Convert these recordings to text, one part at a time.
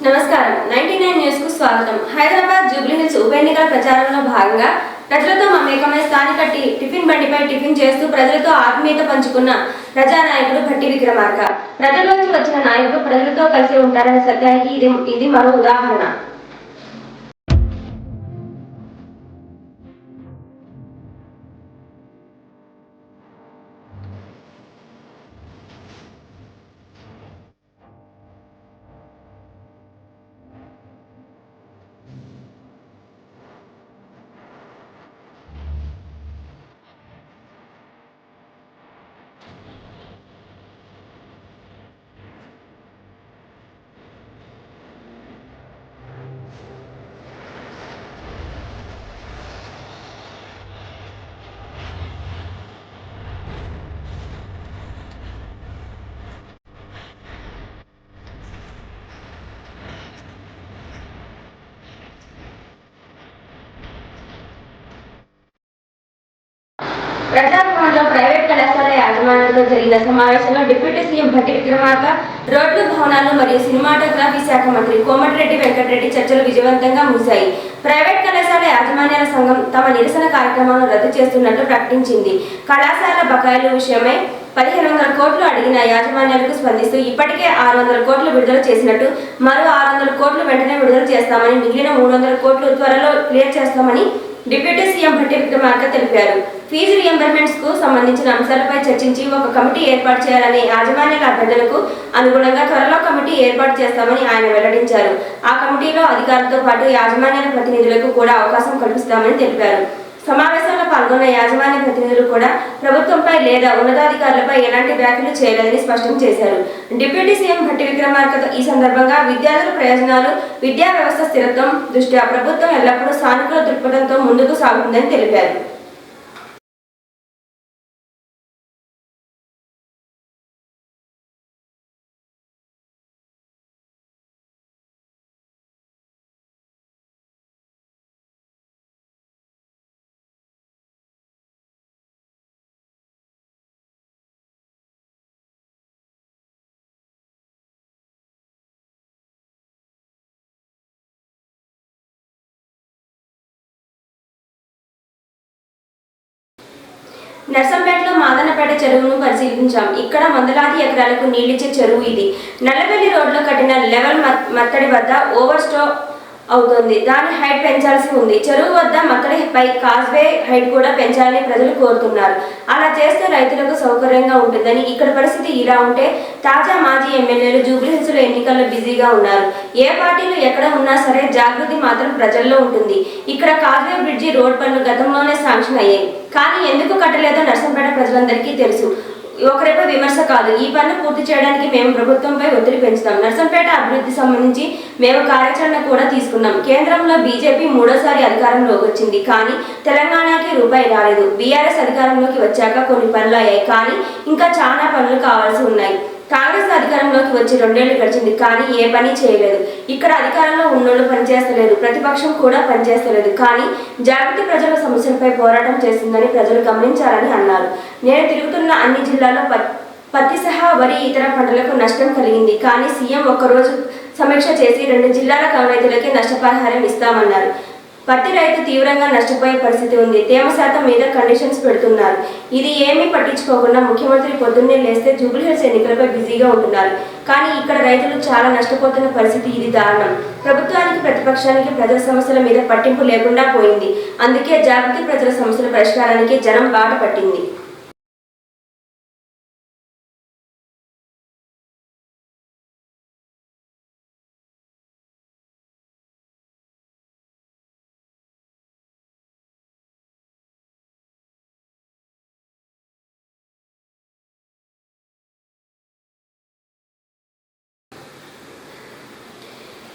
నమస్కారం 99 న్యూస్ కు స్వాగతం. హైదరాబాద్ జూబ్లీ హిల్స్ ఉప ఎన్నికల ప్రచారంలో భాగంగా ప్రజలతో మమేకమై స్థానిక టిఫిన్ బండిపై టిఫిన్ చేస్తూ ప్రజలతో ఆత్మీయత పంచుకున్న ప్రజానాయకుడు భట్టి విక్రమార్క. ప్రజల్లోకి వచ్చిన నాయకుడు ప్రజలతో కలిసి ఉంటారనే సత్యానికి ఇది మరో ఉదాహరణ. ప్రజాభవన్లో ప్రైవేట్ కళాశాల యాజమాన్యంతో జరిగిన సమావేశంలో డిప్యూటీ సీఎం భట్టి విక్రమార్క, రోడ్లు, భవనాలు మరియు సినిమాటోగ్రఫీ శాఖ మంత్రి కోమటిరెడ్డి వెంకటరెడ్డి చర్చలు విజయవంతంగా ముగిశాయి. ప్రైవేట్ కళాశాల యాజమాన్యాల సంఘం తమ నిరసన కార్యక్రమాలను రద్దు చేస్తున్నట్టు ప్రకటించింది. కళాశాల బకాయిల విషయమై 1500 కోట్లు అడిగిన యాజమాన్యాలకు స్పందిస్తూ ఇప్పటికే 600 కోట్లు విడుదల చేసినట్టు, మరో 600 కోట్లు వెంటనే విడుదల చేస్తామని, మిగిలిన 300 కోట్లు త్వరలో క్లియర్ చేస్తామని డిప్యూటీ సీఎం భట్టి విక్రమార్క తెలిపారు. ఫీజు రియంబర్మెంట్స్ కు సంబంధించిన అంశాలపై చర్చించి ఒక కమిటీ ఏర్పాటు చేయాలనే యాజమాన్యాల అభ్యర్థనకు అనుగుణంగా త్వరలో కమిటీ ఏర్పాటు చేస్తామని ఆయన వెల్లడించారు. ఆ కమిటీలో అధికారులతో పాటు యాజమాన్యాల ప్రతినిధులకు కూడా అవకాశం కల్పిస్తామని తెలిపారు. సమావేశంలో పాల్గొన్న యాజమాన్య ప్రతినిధులు కూడా ప్రభుత్వంపై లేదా ఉన్నతాధికారులపై ఎలాంటి వ్యాఖ్యలు చేయలేదని స్పష్టం చేశారు. డిప్యూటీ సీఎం భట్టి విక్రమార్క ఈ సందర్భంగా విద్యార్థుల ప్రయోజనాలు, విద్యా వ్యవస్థ స్థిరత్వం దృష్ట్యా ప్రభుత్వం ఎల్లప్పుడూ సానుకూల దృక్పథంతో ముందుకు సాగుతుందని తెలిపారు. నర్సంపేటలో మాదనపేట చెరువును పరిశీలించాం. ఇక్కడ వందలాది ఎకరాలకు నీళ్లిచ్చే చెరువు ఇది. నల్లబెల్లి రోడ్లో కట్టిన లెవెల్ మత్తడి వద్ద ఓవర్ స్టో అవుతోంది. దాని హైట్ పెంచాల్సి ఉంది. చెరువు వద్ద మత్తడిపై కాజ్వే హైట్ కూడా పెంచాలని ప్రజలు కోరుతున్నారు. అలా చేస్తే రైతులకు సౌకర్యంగా ఉంటుందని. ఇక్కడ పరిస్థితి ఇలా ఉంటే తాజా మాజీ ఎమ్మెల్యేలు జూబ్లీ హిల్స్ లో ఎన్నికల్లో బిజీగా ఉన్నారు. ఏ పార్టీలు ఎక్కడ ఉన్నా సరే జాగృతి మాత్రం ప్రజల్లో ఉంటుంది. ఇక్కడ కాజ్వే బ్రిడ్జి రోడ్ పనులు గతంలోనే శాంక్షన్ అయ్యాయి. కానీ ఎందుకు కట్టలేదో నర్సంపేట ప్రజలందరికీ తెలుసు. ఒకరిపై విమర్శ కాదు. ఈ పనులు పూర్తి చేయడానికి మేము ప్రభుత్వంపై ఒత్తిడి పెంచుతాం. నర్సంపేట అభివృద్ధి సంబంధించి మేము కార్యాచరణ కూడా తీసుకున్నాం. కేంద్రంలో బీజేపీ 3వ అధికారంలోకి వచ్చింది, కానీ తెలంగాణకి రూపాయి రాలేదు. బీఆర్ఎస్ అధికారంలోకి వచ్చాక కొన్ని పనులు అయ్యాయి, కానీ ఇంకా చాలా పనులు కావాల్సి ఉన్నాయి. కాంగ్రెస్ అధికారంలోకి వచ్చి 2 ఏళ్లు గడిచింది, కానీ ఏ పని చేయలేదు. ఇక్కడ అధికారంలో ఉన్నోళ్ళు పనిచేస్తలేదు, ప్రతిపక్షం కూడా పనిచేస్తలేదు. కానీ జాగృతి ప్రజల సమస్యలపై పోరాటం చేస్తుందని ప్రజలు గమనించాలని అన్నారు. నేను తిరుగుతున్న అన్ని జిల్లాల్లో పత్తి సహా వరి, ఇతర పంటలకు నష్టం కలిగింది. కానీ సీఎం ఒక్కరోజు సమీక్ష చేసి 2 జిల్లాల రైతులకే నష్టపరిహారం ఇస్తామన్నారు. పత్తి రైతు తీవ్రంగా నష్టపోయే పరిస్థితి ఉంది. తేమ శాతం మీద కండిషన్స్ పెడుతున్నారు. ఇది ఏమీ పట్టించుకోకుండా ముఖ్యమంత్రి పొద్దున్నే లేస్తే జూబ్లీ హిల్స్ ఎన్నికలపై బిజీగా ఉంటున్నారు. కానీ ఇక్కడ రైతులు చాలా నష్టపోతున్న పరిస్థితి. ఇది దారుణం. ప్రభుత్వానికి, ప్రతిపక్షానికి ప్రజల సమస్యల మీద పట్టింపు లేకుండా పోయింది. అందుకే జాగృతి ప్రజల సమస్యల పరిష్కారానికి జనం బాట పట్టింది.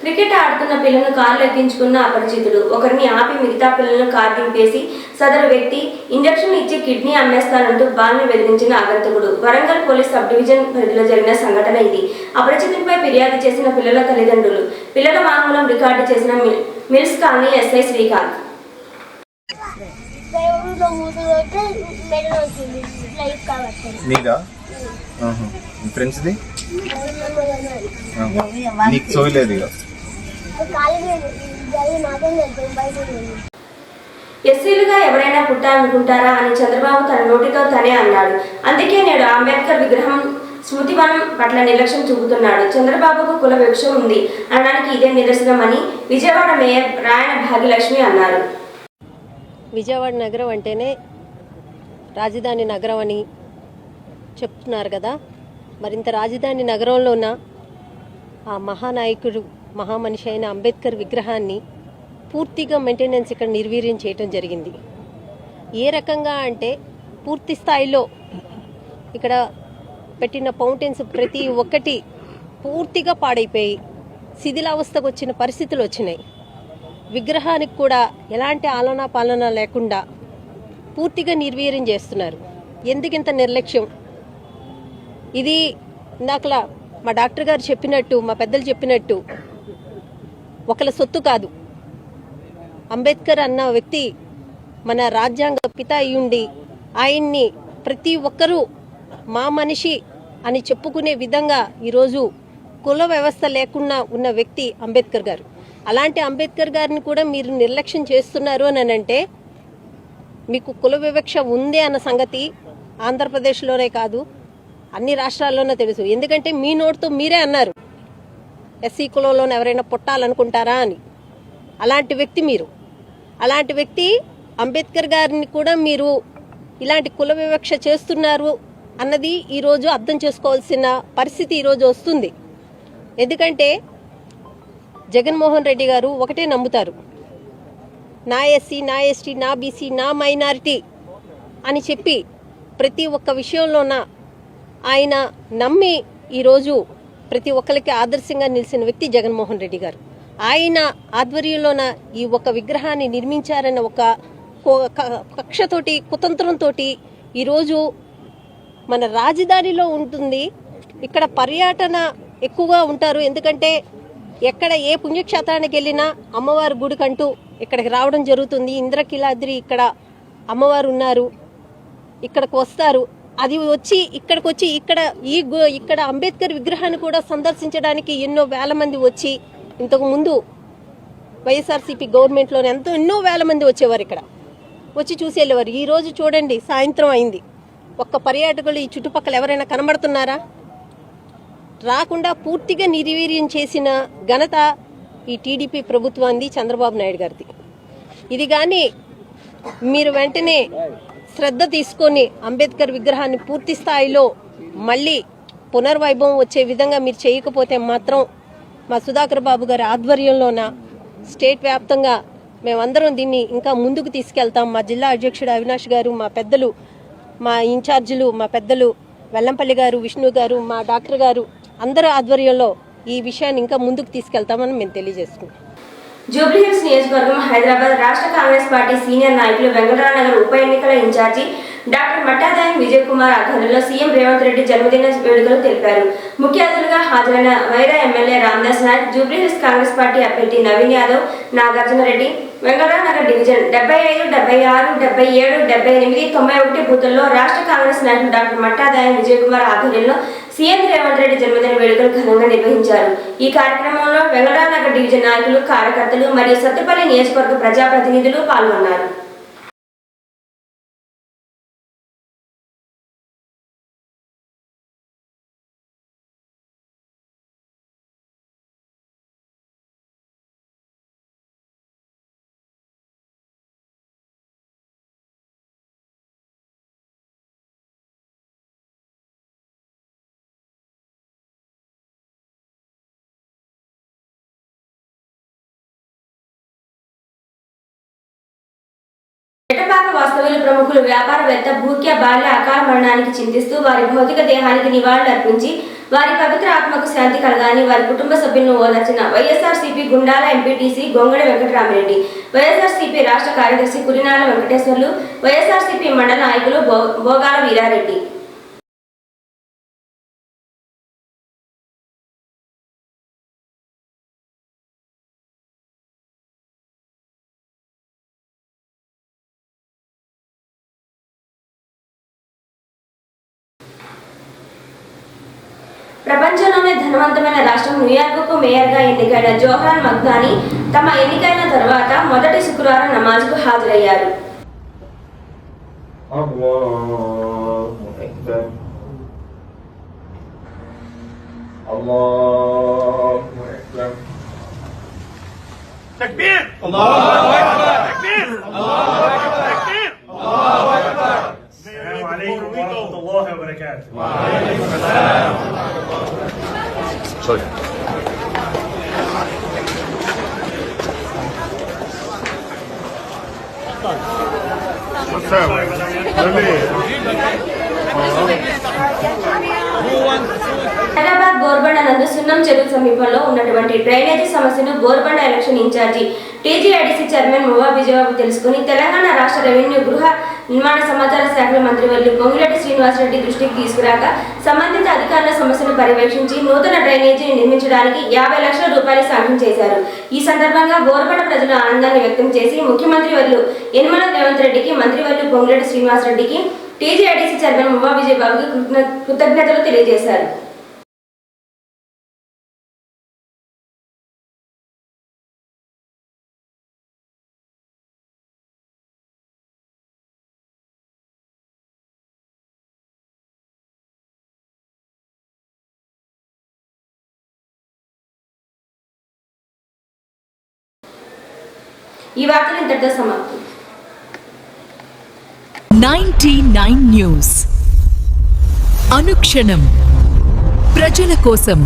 క్రికెట్ ఆడుతున్న పిల్లలను కారు ఎక్కించుకున్న అపరిచితుడు ఒకరిని ఆపి మిగతా పిల్లలను కారు దింపేసి సదరు వ్యక్తి ఇంజెక్షన్ ఇచ్చి కిడ్నీ అమ్మేస్తానంటూ బాల్ని బెదిరించిన ఆగంతకుడు. వరంగల్ పోలీస్ సబ్ డివిజన్ పరిధిలో జరిగిన సంఘటన ఇది. అపరిచితుడిపై ఫిర్యాదు చేసిన పిల్లల తల్లిదండ్రులు. పిల్లల వాంగ్మూలం రికార్డు చేసిన మిల్స్ కాలనీ ఎస్ఐ శ్రీకాంత్. ఫ్రెండ్స్ది నీకు సోయలేదు ఇక ఎస్సీలుగా ఎవరైనా పుట్టాలనుకుంటారా అని చంద్రబాబు తన నోటితో తనే అన్నాడు. అందుకే నేడు అంబేద్కర్ విగ్రహం స్మృతివనం పట్ల నిర్లక్ష్యం చూపుతున్నాడు. చంద్రబాబుకు కుల వివక్ష ఉంది అనడానికి ఇదే నిదర్శనమని విజయవాడ మేయర్ రాయన భాగ్యలక్ష్మి అన్నారు. విజయవాడ నగరం అంటేనే రాజధాని నగరం అని చెప్తున్నారు కదా. మరింత రాజధాని నగరంలో ఉన్న ఆ మహానాయకుడు మహామనిషి అయిన అంబేద్కర్ విగ్రహాన్ని పూర్తిగా మెయింటెనెన్స్ ఇక్కడ నిర్వీర్యం చేయటం జరిగింది. ఏ రకంగా అంటే పూర్తి స్థాయిలో ఇక్కడ పెట్టిన ఫౌంటైన్స్ ప్రతి ఒక్కటి పూర్తిగా పాడైపోయి శిథిలావస్థకు వచ్చిన పరిస్థితులు వచ్చినాయి. విగ్రహానికి కూడా ఎలాంటి ఆలనా పాలన లేకుండా పూర్తిగా నిర్వీర్యం చేస్తున్నారు. ఎందుకింత నిర్లక్ష్యం? ఇది ఇందాకలా మా డాక్టర్ గారు చెప్పినట్టు, మా పెద్దలు చెప్పినట్టు ఒకళ్ళ సొత్తు కాదు. అంబేద్కర్ అన్న వ్యక్తి మన రాజ్యాంగ పిత అయ్యుండి ఆయన్ని ప్రతి ఒక్కరూ మా మనిషి అని చెప్పుకునే విధంగా ఈరోజు కుల వ్యవస్థ లేకుండా ఉన్న వ్యక్తి అంబేద్కర్ గారు. అలాంటి అంబేద్కర్ గారిని కూడా మీరు నిర్లక్ష్యం చేస్తున్నారు అని అంటే మీకు కుల వివక్ష ఉంది అన్న సంగతి ఆంధ్రప్రదేశ్లోనే కాదు అన్ని రాష్ట్రాల్లోనే తెలుసు. ఎందుకంటే మీ నోటితో మీరే అన్నారు ఎస్సీ కులంలోనే ఎవరైనా పుట్టాలనుకుంటారా అని. అలాంటి వ్యక్తి మీరు. అలాంటి వ్యక్తి అంబేద్కర్ గారిని కూడా మీరు ఇలాంటి కుల వివక్ష చేస్తున్నారు అన్నది ఈరోజు అర్థం చేసుకోవాల్సిన పరిస్థితి ఈరోజు వస్తుంది. ఎందుకంటే జగన్మోహన్ రెడ్డి గారు ఒకటే నమ్ముతారు, నా ఎస్సీ, నా ఎస్టీ, నా బీసీ, నా మైనారిటీ అని చెప్పి ప్రతి ఒక్క విషయంలోన ఆయన నమ్మి ఈరోజు ప్రతి ఒక్కరికి ఆదర్శంగా నిలిచిన వ్యక్తి జగన్మోహన్ రెడ్డి గారు. ఆయన ఆధ్వర్యంలోన ఈ ఒక విగ్రహాన్ని నిర్మించారన్న ఒక కక్షతోటి, కుతంత్రంతో ఈరోజు మన రాజధానిలో ఉంటుంది. ఇక్కడ పర్యటన ఎక్కువగా ఉంటారు. ఎందుకంటే ఎక్కడ ఏ పుణ్యక్షేత్రానికి వెళ్ళినా అమ్మవారి గుడికంటూ ఇక్కడికి రావడం జరుగుతుంది. ఇంద్రకీలాద్రి ఇక్కడ అమ్మవారు ఉన్నారు, ఇక్కడికి వస్తారు. అది వచ్చి ఇక్కడికి వచ్చి ఇక్కడ అంబేద్కర్ విగ్రహాన్ని కూడా సందర్శించడానికి ఎన్నో వేల మంది వచ్చి, ఇంతకు ముందు వైఎస్ఆర్సీపీ గవర్నమెంట్లోనే ఎన్నో వేల మంది వచ్చేవారు, ఇక్కడ వచ్చి చూసి వెళ్ళేవారు. ఈ రోజు చూడండి, సాయంత్రం అయింది, ఒక్క పర్యాటకులు ఈ చుట్టుపక్కల ఎవరైనా కనబడుతున్నారా? రాకుండా పూర్తిగా నిర్వీర్యం చేసిన ఘనత ఈ టీడీపీ ప్రభుత్వాన్ని, చంద్రబాబు నాయుడు గారిది. ఇది కానీ మీరు వెంటనే శ్రద్ధ తీసుకొని అంబేద్కర్ విగ్రహాన్ని పూర్తి స్థాయిలో మళ్ళీ పునర్వైభవం వచ్చే విధంగా మీరు చేయకపోతే మాత్రం మా సుధాకర్ బాబు గారి ఆధ్వర్యంలోన స్టేట్ వ్యాప్తంగా మేమందరం దీన్ని ఇంకా ముందుకు తీసుకెళ్తాం. మా జిల్లా అధ్యక్షుడు అవినాష్ గారు, మా పెద్దలు, మా ఇన్ఛార్జీలు, మా పెద్దలు వెల్లంపల్లి గారు, విష్ణు గారు, మా డాక్టర్ గారు అందరి ఆధ్వర్యంలో ఈ విషయాన్ని ఇంకా ముందుకు తీసుకెళ్తామని మేము తెలియజేస్తున్నాం. జూబ్లీహిల్స్ నియోజకవర్గం హైదరాబాద్ రాష్ట్ర కాంగ్రెస్ పార్టీ సీనియర్ నాయకులు వెంకటరావు నగర్ ఉప ఎన్నికల ఇన్ఛార్జి డాక్టర్ మట్టాదాయం విజయ్ కుమార్ ఆధ్వర్యంలో సీఎం రేవంత్ రెడ్డి జన్మదిన వేడుకలు తెలిపారు. ముఖ్య అతిథులుగా హాజరైన వైరా ఎమ్మెల్యే రామదాస్ నాయక్, జూబ్లీహిల్స్ కాంగ్రెస్ పార్టీ అభ్యర్థి నవీన్ యాదవ్, నాగార్జున రెడ్డి వెంకటరావు నగర్ డివిజన్ 75, 76, 77, 78, 91 బూతుల్లో రాష్ట్ర కాంగ్రెస్ నాయకులు డాక్టర్ మట్టాదాయం విజయ్ కుమార్ ఆధ్వర్యంలో సీఎం రేవంత్ రెడ్డి జన్మదిన వేడుకలు ఘనంగా నిర్వహించారు. ఈ కార్యక్రమంలో వెంకటరావు నగర్ డివిజన్ నాయకులు, కార్యకర్తలు మరియు సత్తుపల్లి నియోజకవర్గ ప్రజాప్రతినిధులు పాల్గొన్నారు. ఎటపాక వాస్తవ్యులు ప్రముఖులు, వ్యాపారవేత్త భూక్యా బాల్య అకాల మరణానికి చింతిస్తూ వారి భౌతిక దేహానికి నివాళులర్పించి వారి పవిత్ర ఆత్మకు శాంతి కలగాలని వారి కుటుంబ సభ్యులను ఓదార్చిన వైఎస్ఆర్సీపీ గుండాల ఎంపీటీసీ గొంగడి వెంకటరామిరెడ్డి, వైఎస్ఆర్సీపీ రాష్ట్ర కార్యదర్శి కురినాల వెంకటేశ్వర్లు, వైఎస్ఆర్సీపీ మండల నాయకులు భోగాల వీరారెడ్డి. ప్రపంచంలోనే ధనవంతమైన రాష్ట్రం న్యూయార్క్కు మేయర్గా ఎన్నికైన జోహ్రాన్ మగ్దాని తమ ఎన్నికైన తర్వాత మొదటి శుక్రవారం నమాజ్కు హాజరయ్యారు. تكبير الله أكبر تكبير الله أكبر تكبير الله أكبر. السلام عليكم ورحمة الله وبركاته. وعليكم السلام ورحمة الله وبركاته. హైదరాబాద్ బోర్బండ నందు సున్నం చెరువు సమీపంలో ఉన్నటువంటి డ్రైనేజీ సమస్యను బోర్బండ ఎలక్షన్ ఇన్ఛార్జి టీజీఐడీసీ చైర్మన్ మువ్వా విజయబాబు తెలుసుకుని తెలంగాణ రాష్ట్ర రెవెన్యూ గృహ నిర్మాణ సమాచార శాఖల మంత్రివర్యులు పొంగులేటి శ్రీనివాసరెడ్డి దృష్టికి తీసుకురాక సంబంధిత అధికారుల సమస్యను పర్యవేక్షించి నూతన డ్రైనేజీని నిర్మించడానికి 50 లక్షల రూపాయలు సాంక్షన్ చేశారు. ఈ సందర్భంగా బోర్బండ ప్రజలు ఆనందాన్ని వ్యక్తం చేసి ముఖ్యమంత్రి వర్యులు యనమల రేవంత్ రెడ్డికి, మంత్రివర్యులు పొంగులేటి శ్రీనివాసరెడ్డికి, టీజీఐడీసీ చైర్మన్ మువ్వా విజయబాబుకి కృతజ్ఞతలు తెలియజేశారు. ఈ వార్తలు ఇంతటితో సమాప్తం. 99 న్యూస్ అనుక్షణం ప్రజల కోసం.